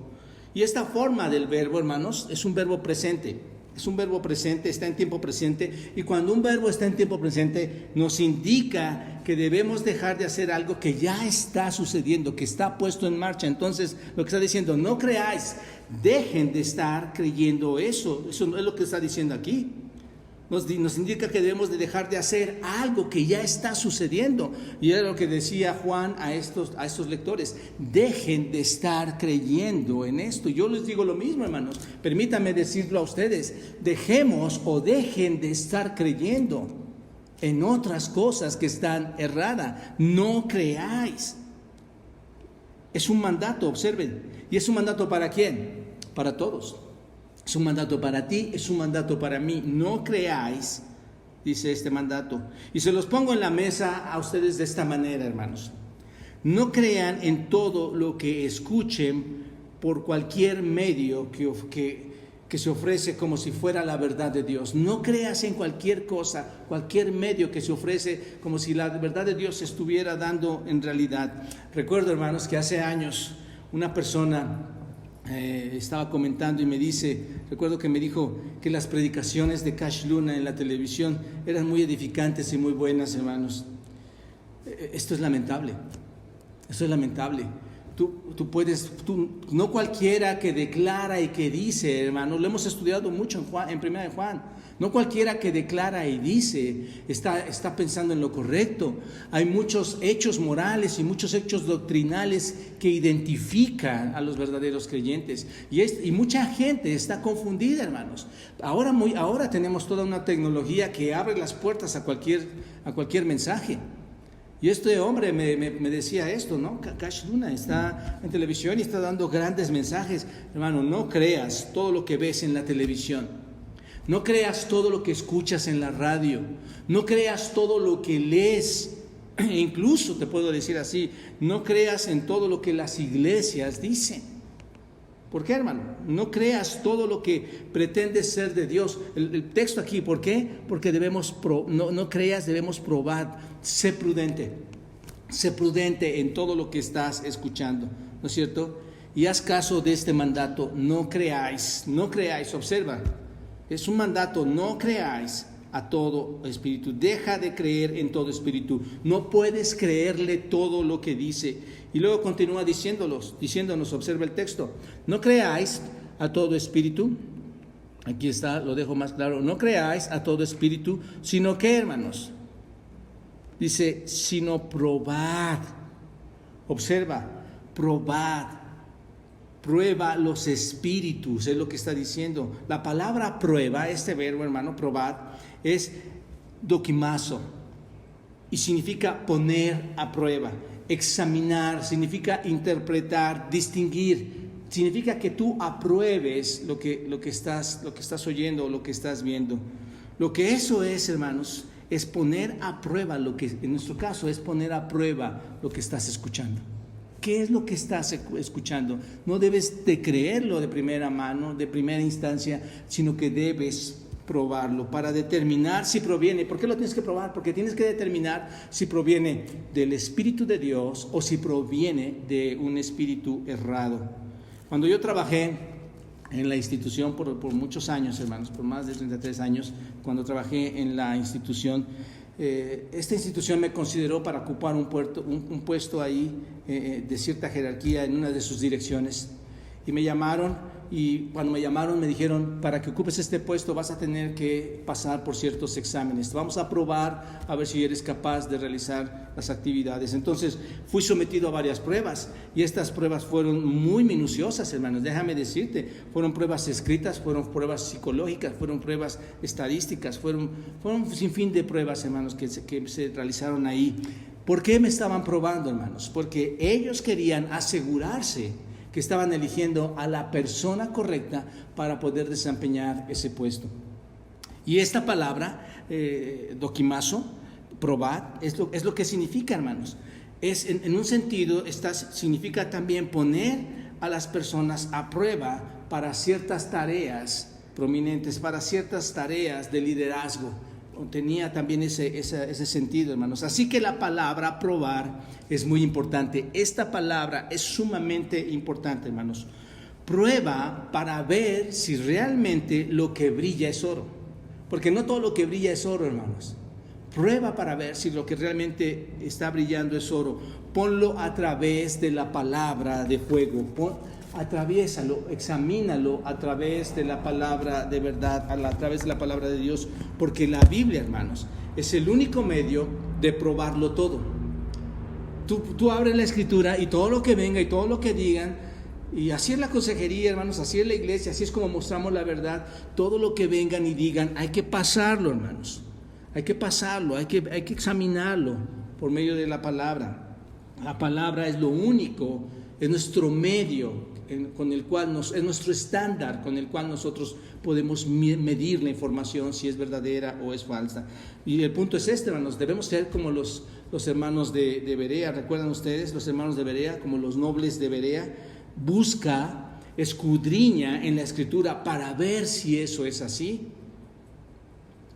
Y esta forma del verbo, hermanos, es un verbo presente. Está en tiempo presente. Y cuando un verbo está en tiempo presente, nos indica que debemos dejar de hacer algo que ya está sucediendo, que está puesto en marcha. Entonces, lo que está diciendo, no creáis, dejen de estar creyendo eso. Eso no es lo que está diciendo aquí. Nos indica que debemos de dejar de hacer algo que ya está sucediendo. Y era lo que decía Juan a estos lectores. Dejen de estar creyendo en esto. Yo les digo lo mismo, hermanos. Permítanme decirlo a ustedes. Dejen de estar creyendo en otras cosas que están erradas. No creáis. Es un mandato, observen. ¿Y es un mandato para quién? Para todos. Es un mandato para ti, es un mandato para mí. No creáis, dice este mandato. Y se los pongo en la mesa a ustedes de esta manera, hermanos. No crean en todo lo que escuchen por cualquier medio que se ofrece como si fuera la verdad de Dios. No creas en cualquier cosa, cualquier medio que se ofrece como si la verdad de Dios se estuviera dando en realidad. Recuerdo, hermanos, que hace años una persona estaba comentando y recuerdo que me dijo que las predicaciones de Cash Luna en la televisión eran muy edificantes y muy buenas, hermanos. Esto es lamentable. No cualquiera que declara y que dice, hermano, lo hemos estudiado mucho en Primera de Juan. No cualquiera que declara y dice está pensando en lo correcto. Hay muchos hechos morales y muchos hechos doctrinales que identifican a los verdaderos creyentes. Y mucha gente está confundida, hermanos. Ahora tenemos toda una tecnología que abre las puertas a cualquier mensaje. Y este hombre me decía esto, ¿no? Cash Luna está en televisión y está dando grandes mensajes. Hermano, no creas todo lo que ves en la televisión. No creas todo lo que escuchas en la radio. No creas todo lo que lees. Incluso te puedo decir así, no creas en todo lo que las iglesias dicen. ¿Por qué, hermano? No creas todo lo que pretende ser de Dios. El texto aquí, ¿por qué? Porque no creas, debemos probar. Sé prudente en todo lo que estás escuchando, ¿no es cierto? Y haz caso de este mandato, no creáis, observa. Es un mandato, no creáis a todo espíritu. Deja de creer en todo espíritu. No puedes creerle todo lo que dice. Y luego continúa diciéndonos, observa el texto. No creáis a todo espíritu. Aquí está, lo dejo más claro. No creáis a todo espíritu, sino que, hermanos, dice, sino probad. Observa, probad. Prueba los espíritus, es lo que está diciendo. La palabra prueba, este verbo, hermano, probad, es dokimazo y significa poner a prueba, examinar, significa interpretar, distinguir, significa que tú apruebes lo que estás oyendo o lo que estás viendo. Lo que eso es, hermanos, es poner a prueba en nuestro caso es poner a prueba lo que estás escuchando. ¿Qué es lo que estás escuchando? No debes de creerlo de primera mano, de primera instancia, sino que debes probarlo para determinar si proviene. ¿Por qué lo tienes que probar? Porque tienes que determinar si proviene del Espíritu de Dios o si proviene de un espíritu errado. Cuando yo trabajé en la institución por muchos años, hermanos, por más de 33 años, cuando trabajé en la institución, esta institución me consideró para ocupar un puesto ahí de cierta jerarquía en una de sus direcciones, y me llamaron, y cuando me llamaron me dijeron, para que ocupes este puesto vas a tener que pasar por ciertos exámenes, vamos a probar a ver si eres capaz de realizar las actividades. Entonces fui sometido a varias pruebas, y estas pruebas fueron muy minuciosas, hermanos, déjame decirte, fueron pruebas escritas, fueron pruebas psicológicas, fueron pruebas estadísticas, fueron un sinfín de pruebas, hermanos, que se realizaron ahí. ¿Por qué me estaban probando, hermanos? Porque ellos querían asegurarse que estaban eligiendo a la persona correcta para poder desempeñar ese puesto. Y esta palabra, dokimazo, probad, es lo que significa, hermanos. en un sentido, significa también poner a las personas a prueba para ciertas tareas prominentes, para ciertas tareas de liderazgo. Tenía también ese sentido, hermanos. Así que la palabra probar es muy importante. Esta palabra es sumamente importante, hermanos. Prueba para ver si realmente lo que brilla es oro. Porque no todo lo que brilla es oro, hermanos. Prueba para ver si lo que realmente está brillando es oro. Ponlo a través de la palabra de fuego. Atraviésalo, examínalo a través de la palabra de verdad, a través de la palabra de Dios. Porque la Biblia, hermanos, es el único medio de probarlo todo. Tú abres la Escritura y todo lo que venga y todo lo que digan, y así es la consejería, hermanos, así es la iglesia, así es como mostramos la verdad. Todo lo que vengan y digan, hay que pasarlo, hermanos. Hay que pasarlo, hay que examinarlo por medio de la palabra. La palabra es lo único, es nuestro medio con el cual es nuestro estándar con el cual nosotros podemos medir la información, si es verdadera o es falsa. Y el punto es este, hermanos, debemos ser como los hermanos de Berea. ¿Recuerdan ustedes los hermanos de Berea? Como los nobles de Berea. Busca, escudriña en la Escritura para ver si eso es así.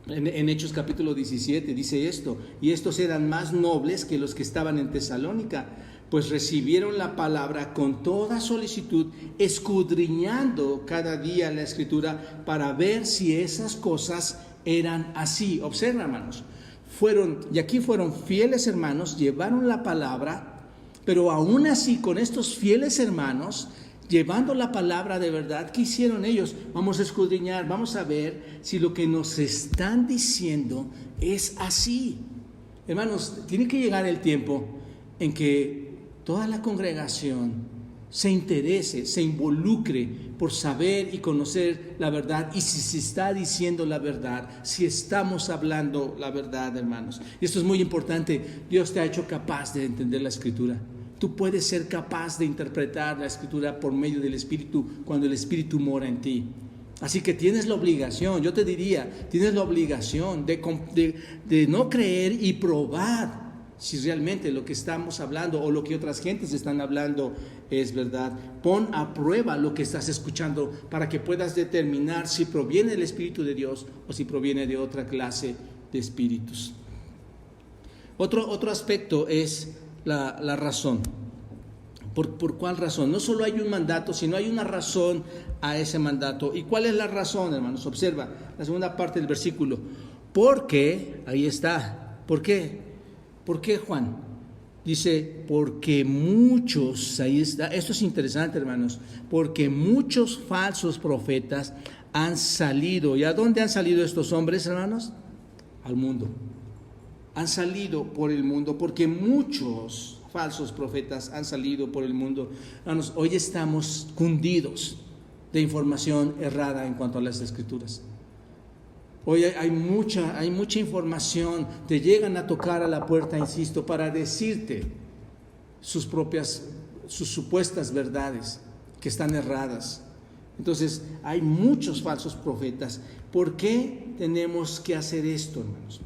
En Hechos capítulo 17 dice esto: y estos eran más nobles que los que estaban en Tesalónica, pues recibieron la palabra con toda solicitud, escudriñando cada día la Escritura para ver si esas cosas eran así. Observa, hermanos, fueron fieles hermanos, llevaron la palabra, pero aún así con estos fieles hermanos, llevando la palabra de verdad, ¿qué hicieron ellos? Vamos a escudriñar, vamos a ver si lo que nos están diciendo es así. Hermanos, tiene que llegar el tiempo en que toda la congregación se interese, se involucre por saber y conocer la verdad, y si se está diciendo la verdad, si estamos hablando la verdad, hermanos. Y esto es muy importante. Dios te ha hecho capaz de entender la Escritura. Tú puedes ser capaz de interpretar la Escritura por medio del Espíritu cuando el Espíritu mora en ti. Así que tienes la obligación, yo te diría, tienes la obligación de no creer y probar si realmente lo que estamos hablando o lo que otras gentes están hablando es verdad. Pon a prueba lo que estás escuchando para que puedas determinar si proviene del Espíritu de Dios o si proviene de otra clase de espíritus. Otro aspecto es la razón. ¿Por cuál razón? No solo hay un mandato, sino hay una razón a ese mandato. ¿Y cuál es la razón, hermanos? Observa la segunda parte del versículo. Porque, ahí está. ¿Por qué? ¿Por qué, Juan? Dice, porque muchos, ahí está. Esto es interesante, hermanos. Porque muchos falsos profetas han salido. ¿Y a dónde han salido estos hombres, hermanos? Al mundo. Han salido por el mundo, porque muchos falsos profetas han salido por el mundo. Hermanos, hoy estamos cundidos de información errada en cuanto a las Escrituras. Hoy hay mucha información, te llegan a tocar a la puerta, insisto, para decirte sus supuestas verdades que están erradas. Entonces, hay muchos falsos profetas. ¿Por qué tenemos que hacer esto, hermanos?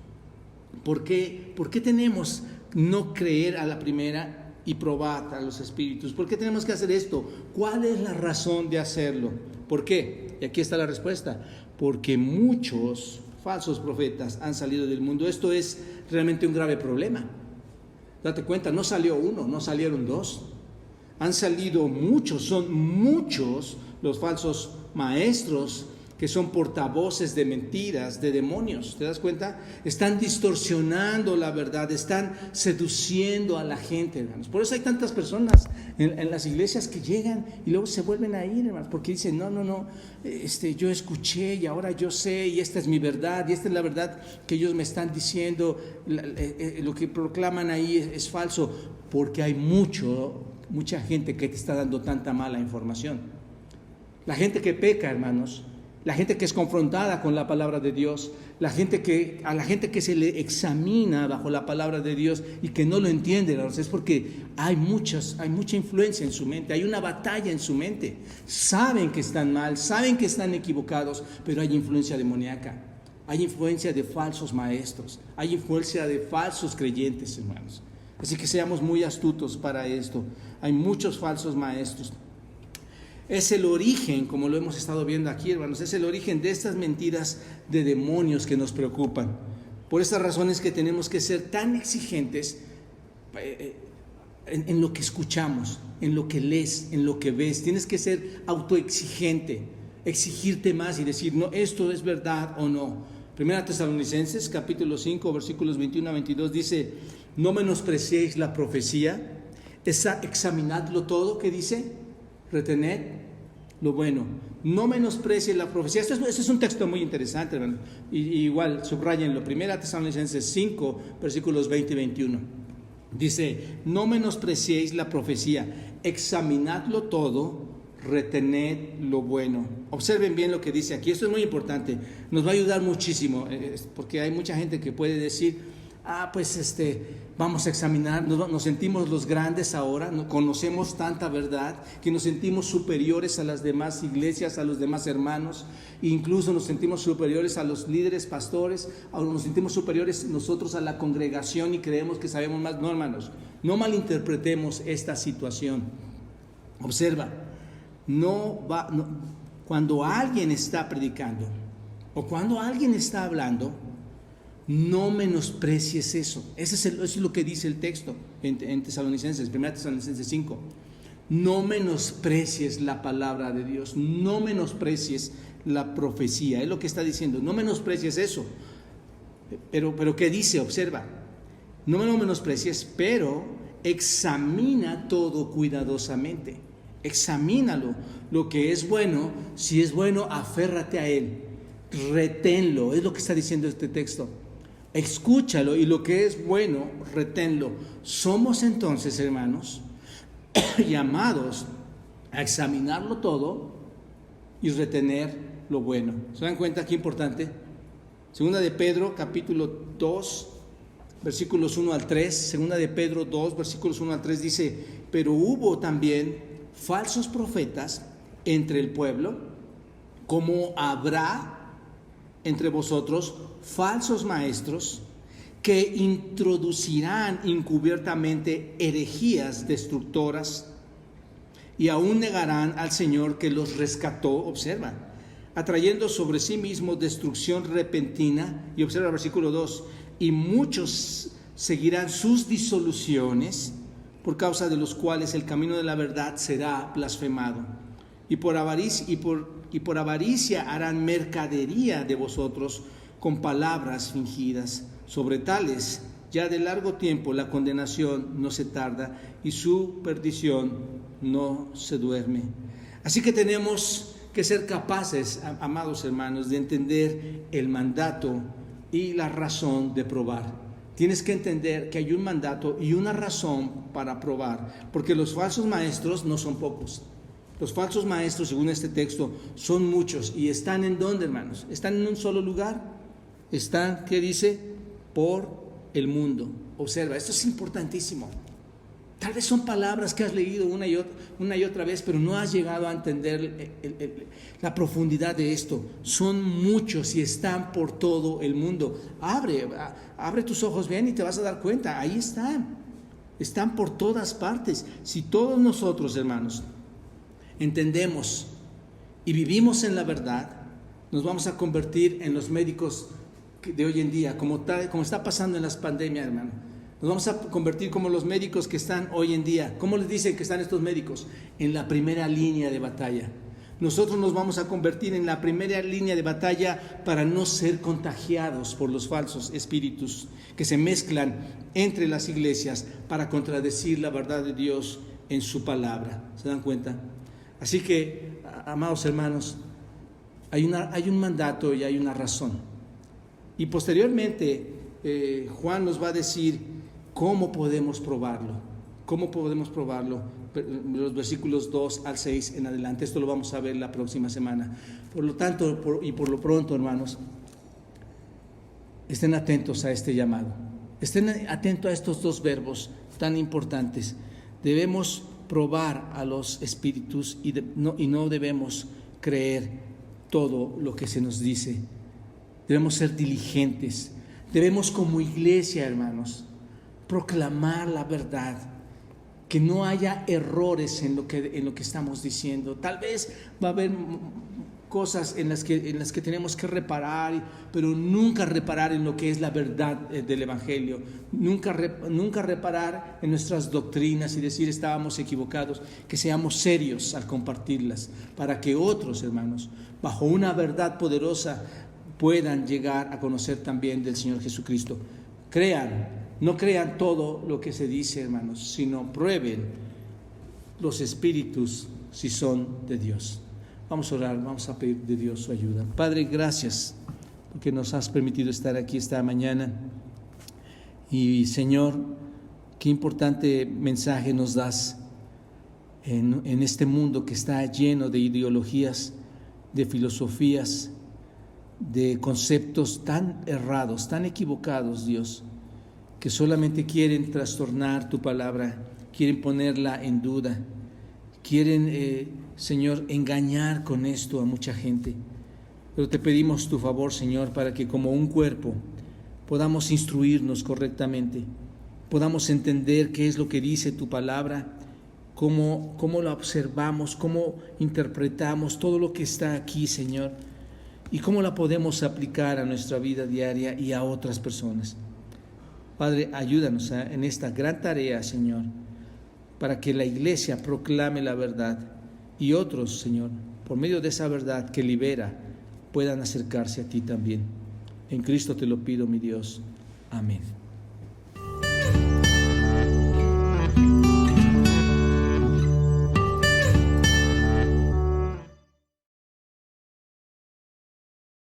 ¿Por qué tenemos no creer a la primera y probar a los espíritus? ¿Por qué tenemos que hacer esto? ¿Cuál es la razón de hacerlo? ¿Por qué? Y aquí está la respuesta. Porque muchos falsos profetas han salido del mundo. Esto es realmente un grave problema. Date cuenta, no salió uno, no salieron dos. Han salido muchos, son muchos los falsos maestros que son portavoces de mentiras, de demonios. ¿Te das cuenta? Están distorsionando la verdad, están seduciendo a la gente, hermanos. Por eso hay tantas personas en las iglesias que llegan y luego se vuelven a ir, hermanos, porque dicen, no, yo escuché y ahora yo sé y esta es mi verdad y esta es la verdad que ellos me están diciendo. Lo que proclaman ahí es falso, porque hay mucha gente que te está dando tanta mala información. La gente que peca, hermanos, la gente que es confrontada con la palabra de Dios, a la gente que se le examina bajo la palabra de Dios y que no lo entiende, hermanos, es porque hay mucha influencia en su mente, hay una batalla en su mente. Saben que están mal, saben que están equivocados, pero hay influencia demoníaca, hay influencia de falsos maestros, hay influencia de falsos creyentes, hermanos. Así que seamos muy astutos para esto. Hay muchos falsos maestros. Es el origen, como lo hemos estado viendo aquí, hermanos, es el origen de estas mentiras de demonios que nos preocupan. Por estas razones que tenemos que ser tan exigentes en lo que escuchamos, en lo que lees, en lo que ves. Tienes que ser autoexigente, exigirte más y decir, no, esto es verdad o no. Primera Tesalonicenses, capítulo 5, versículos 21 a 22, dice, no menospreciéis la profecía, examinadlo todo, ¿qué dice? Retened lo bueno. No menosprecies la profecía. Este es un texto muy interesante, hermano. Y igual, subrayenlo. Primera Tesalonicenses 5, versículos 20 y 21. Dice, no menospreciéis la profecía, examinadlo todo, retened lo bueno. Observen bien lo que dice aquí. Esto es muy importante. Nos va a ayudar muchísimo, porque hay mucha gente que puede decir, vamos a examinar, nos sentimos los grandes ahora, conocemos tanta verdad que nos sentimos superiores a las demás iglesias, a los demás hermanos, incluso nos sentimos superiores a los líderes pastores, o nos sentimos superiores nosotros a la congregación y creemos que sabemos más. No, hermanos, no malinterpretemos esta situación. Observa, cuando alguien está predicando o cuando alguien está hablando, no menosprecies eso. Eso es lo que dice el texto en Tesalonicenses, 1 Tesalonicenses 5. No menosprecies la palabra de Dios, no menosprecies la profecía. Es lo que está diciendo, no menosprecies eso. Pero ¿qué dice? Observa, no me lo menosprecies, pero examina todo cuidadosamente. Examínalo. Lo que es bueno, si es bueno, aférrate a él. Reténlo, es lo que está diciendo este texto. Escúchalo y lo que es bueno, reténlo. Somos entonces, hermanos, llamados a examinarlo todo y retener lo bueno. ¿Se dan cuenta qué importante? Segunda de Pedro, capítulo 2, versículos 1 al 3. Segunda de Pedro 2, versículos 1 al 3 dice, pero hubo también falsos profetas entre el pueblo, como habrá entre vosotros falsos maestros que introducirán encubiertamente herejías destructoras y aún negarán al Señor que los rescató, observa, atrayendo sobre sí mismos destrucción repentina. Y observa el versículo 2, y muchos seguirán sus disoluciones, por causa de los cuales el camino de la verdad será blasfemado, y por avaricia harán mercadería de vosotros con palabras fingidas. Sobre tales, ya de largo tiempo la condenación no se tarda y su perdición no se duerme. Así que tenemos que ser capaces, amados hermanos, de entender el mandato y la razón de probar. Tienes que entender que hay un mandato y una razón para probar, porque los falsos maestros no son pocos. Los falsos maestros, según este texto, son muchos. ¿Y están en dónde, hermanos? ¿Están en un solo lugar? Están, ¿qué dice? Por el mundo. Observa, esto es importantísimo. Tal vez son palabras que has leído una y otra vez, pero no has llegado a entender la profundidad de esto. Son muchos y están por todo el mundo. Abre tus ojos bien y te vas a dar cuenta. Ahí están. Están por todas partes. Si todos nosotros, hermanos, entendemos y vivimos en la verdad, nos vamos a convertir en los médicos de hoy en día, como está pasando en las pandemias, hermano. Nos vamos a convertir como los médicos que están hoy en día. ¿Cómo les dicen que están estos médicos? En la primera línea de batalla. Nosotros nos vamos a convertir en la primera línea de batalla para no ser contagiados por los falsos espíritus que se mezclan entre las iglesias para contradecir la verdad de Dios en su palabra. ¿Se dan cuenta? Así que, amados hermanos, hay un mandato y hay una razón. Y posteriormente, Juan nos va a decir cómo podemos probarlo. ¿Cómo podemos probarlo? Los versículos 2 al 6 en adelante. Esto lo vamos a ver la próxima semana. Por lo tanto, por lo pronto, hermanos, estén atentos a este llamado. Estén atentos a estos dos verbos tan importantes. Debemos probar a los espíritus y no debemos creer todo lo que se nos dice. Debemos ser diligentes. Debemos como iglesia, hermanos, proclamar la verdad, que no haya errores en lo que estamos diciendo. Tal vez va a haber cosas en las que tenemos que reparar, pero nunca reparar en lo que es la verdad del Evangelio, nunca reparar en nuestras doctrinas y decir estábamos equivocados, que seamos serios al compartirlas, para que otros hermanos, bajo una verdad poderosa, puedan llegar a conocer también del Señor Jesucristo. No crean todo lo que se dice, hermanos, sino prueben los espíritus si son de Dios. Vamos a orar, vamos a pedir de Dios su ayuda. Padre, gracias porque nos has permitido estar aquí esta mañana. Y Señor, qué importante mensaje nos das en este mundo que está lleno de ideologías, de filosofías, de conceptos tan errados, tan equivocados, Dios, que solamente quieren trastornar tu palabra, quieren ponerla en duda, quieren, Señor, engañar con esto a mucha gente. Pero te pedimos tu favor, Señor, para que como un cuerpo podamos instruirnos correctamente, podamos entender qué es lo que dice tu palabra, cómo la observamos, cómo interpretamos todo lo que está aquí, Señor, y cómo la podemos aplicar a nuestra vida diaria y a otras personas. Padre, ayúdanos en esta gran tarea, Señor, para que la iglesia proclame la verdad y otros, Señor, por medio de esa verdad que libera, puedan acercarse a ti también. En Cristo te lo pido, mi Dios. Amén.